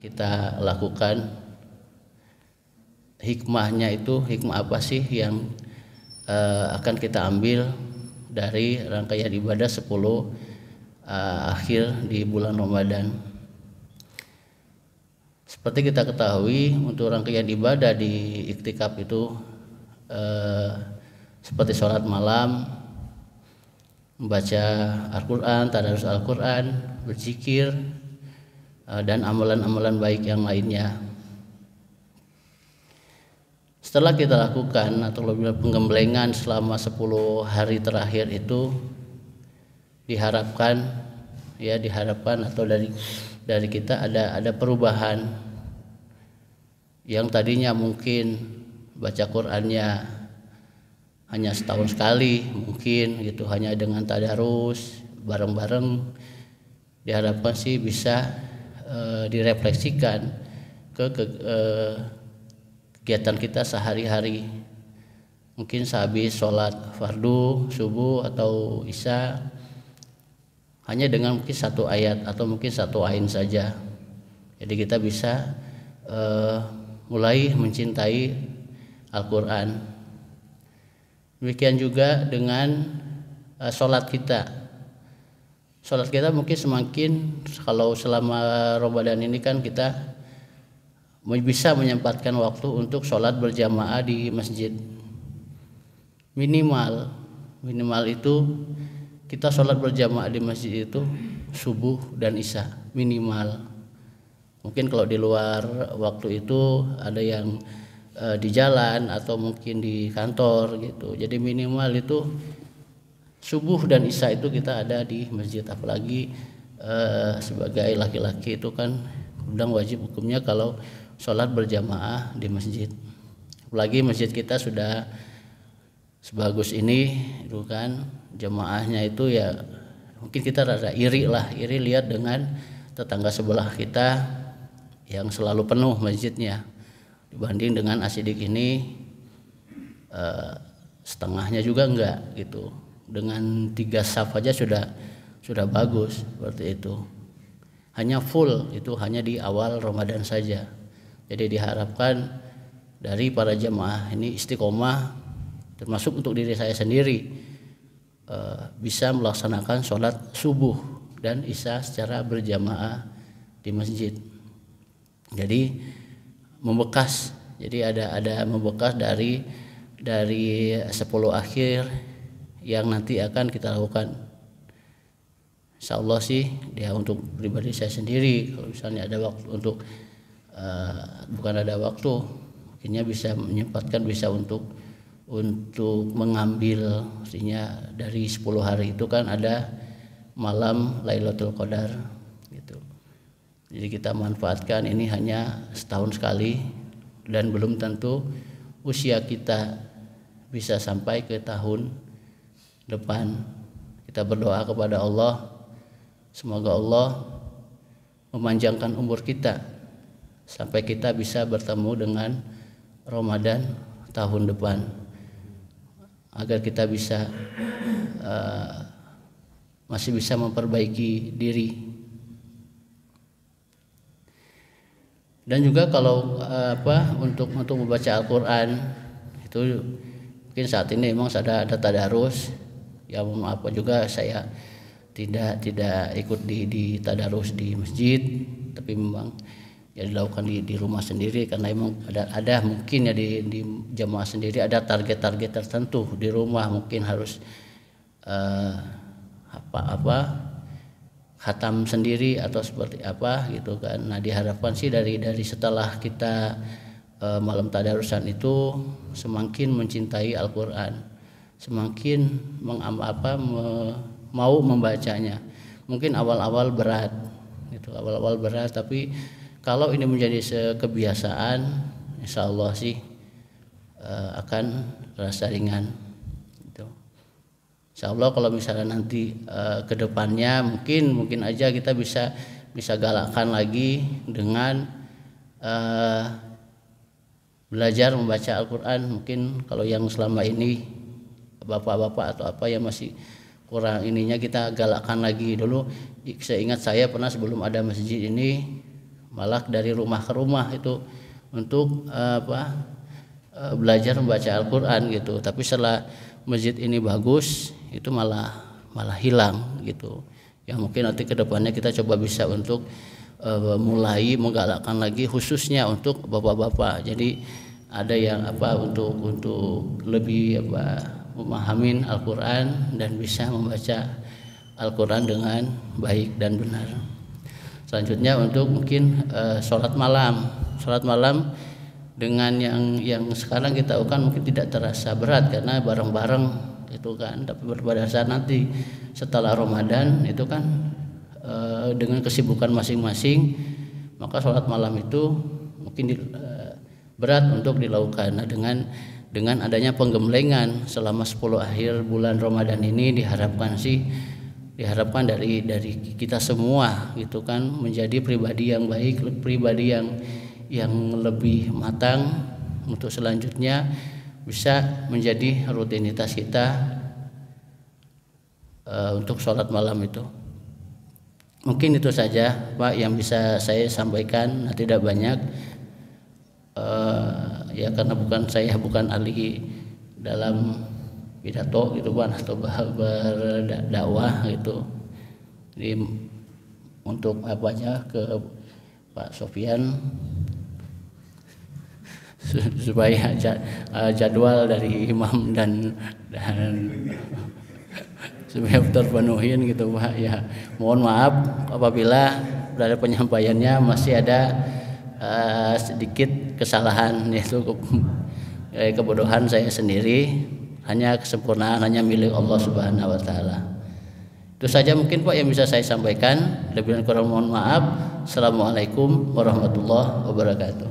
kita lakukan. Hikmahnya itu, hikmah apa sih yang akan kita ambil dari rangkaian ibadah 10 akhir di bulan Ramadan. Seperti kita ketahui, untuk rangkaian ibadah di iktikaf itu seperti sholat malam, membaca Al-Quran, tadarus Al-Quran, berzikir, dan amalan-amalan baik yang lainnya. Setelah kita lakukan atau lebih penggemblengan selama 10 hari terakhir itu, diharapkan atau dari kita ada perubahan. Yang tadinya mungkin baca Qur'annya hanya setahun sekali, mungkin gitu, hanya dengan tadarus bareng-bareng, diharapkan sih bisa direfleksikan ke kegiatan kita sehari-hari. Mungkin sehabis sholat fardu subuh atau isya, hanya dengan mungkin 1 ayat atau mungkin 1 ain saja. Jadi kita bisa mulai mencintai Al-Quran. Demikian juga dengan sholat kita. Sholat kita mungkin semakin, kalau selama Ramadan ini kan kita bisa menyempatkan waktu untuk sholat berjamaah di masjid. Minimal itu kita sholat berjamaah di masjid itu subuh dan isya, minimal. Mungkin kalau di luar waktu itu ada yang di jalan atau mungkin di kantor gitu. Jadi minimal itu subuh dan isya itu kita ada di masjid. Apalagi sebagai laki-laki itu kan udah wajib hukumnya kalau sholat berjamaah di masjid. Apalagi masjid kita sudah sebagus ini itu kan, jamaahnya itu ya mungkin kita rada iri lihat dengan tetangga sebelah kita yang selalu penuh masjidnya, dibanding dengan Asidik ini setengahnya juga enggak gitu. Dengan 3 saf aja sudah bagus seperti itu. Hanya full itu hanya di awal Ramadan saja. Jadi diharapkan dari para jamaah ini istiqomah, termasuk untuk diri saya sendiri, bisa melaksanakan sholat subuh dan isya secara berjamaah di masjid. Jadi membekas, jadi ada membekas dari 10 akhir yang nanti akan kita lakukan. Insyaallah sih dia untuk pribadi saya sendiri, kalau misalnya ada waktu untuk bukan ada waktu, mungkinnya bisa menyempatkan, bisa untuk mengambil, artinya dari 10 hari itu kan ada malam Lailatul Qadar gitu. Jadi kita manfaatkan, ini hanya setahun sekali dan belum tentu usia kita bisa sampai ke tahun depan. Kita berdoa kepada Allah, semoga Allah memanjangkan umur kita sampai kita bisa bertemu dengan Ramadan tahun depan, agar kita bisa masih bisa memperbaiki diri. Dan juga kalau untuk membaca Al-Quran itu mungkin saat ini memang ada tadarus. Ya maaf juga saya tidak ikut di tadarus di masjid, tapi memang ya dilakukan di rumah sendiri, karena memang ada mungkin ya di jamaah sendiri ada target-target tertentu di rumah, mungkin harus khatam sendiri atau seperti apa gitu kan. Nah diharapkan sih dari setelah kita malam tadarusan itu semakin mencintai Al-Quran, semakin mau membacanya. Mungkin awal-awal berat gitu, tapi kalau ini menjadi kebiasaan, insya Allah sih akan terasa ringan. Gitu. Insya Allah kalau misalnya nanti ke depannya mungkin aja kita bisa galakkan lagi dengan belajar membaca Al-Quran. Mungkin kalau yang selama ini bapak-bapak atau apa yang masih kurang ininya, kita galakkan lagi. Dulu seingat saya pernah sebelum ada masjid ini, malah dari rumah ke rumah itu untuk belajar membaca Al-Quran gitu. Tapi setelah masjid ini bagus itu malah hilang gitu. Ya mungkin nanti kedepannya kita coba bisa untuk mulai menggalakkan lagi khususnya untuk bapak-bapak. Jadi ada yang untuk lebih memahamin Al-Quran dan bisa membaca Al-Quran dengan baik dan benar. Selanjutnya untuk mungkin sholat malam dengan yang sekarang kita lakukan mungkin tidak terasa berat karena bareng-bareng itu kan. Tapi pada saat nanti setelah Ramadan itu kan dengan kesibukan masing-masing, maka sholat malam itu mungkin berat untuk dilakukan. Nah, dengan adanya penggemblengan selama 10 akhir bulan Ramadan ini diharapkan dari kita semua gitu kan menjadi pribadi yang baik, pribadi yang lebih matang untuk selanjutnya bisa menjadi rutinitas kita untuk sholat malam itu. Mungkin itu saja Pak yang bisa saya sampaikan, tidak banyak ya karena saya bukan ahli dalam pidato gitu Pak atau berdakwah gitu. Jadi untuk aja ke Pak Sofyan supaya jadwal dari imam dan supaya terpenuhin gitu Pak ya. Mohon maaf apabila pada penyampaiannya masih ada sedikit kesalahan, yaitu kebodohan saya sendiri. Hanya kesempurnaan hanya milik Allah Subhanahu wa taala. Itu saja mungkin Pak yang bisa saya sampaikan. Lebih dan kurang mohon maaf. Assalamualaikum warahmatullahi wabarakatuh.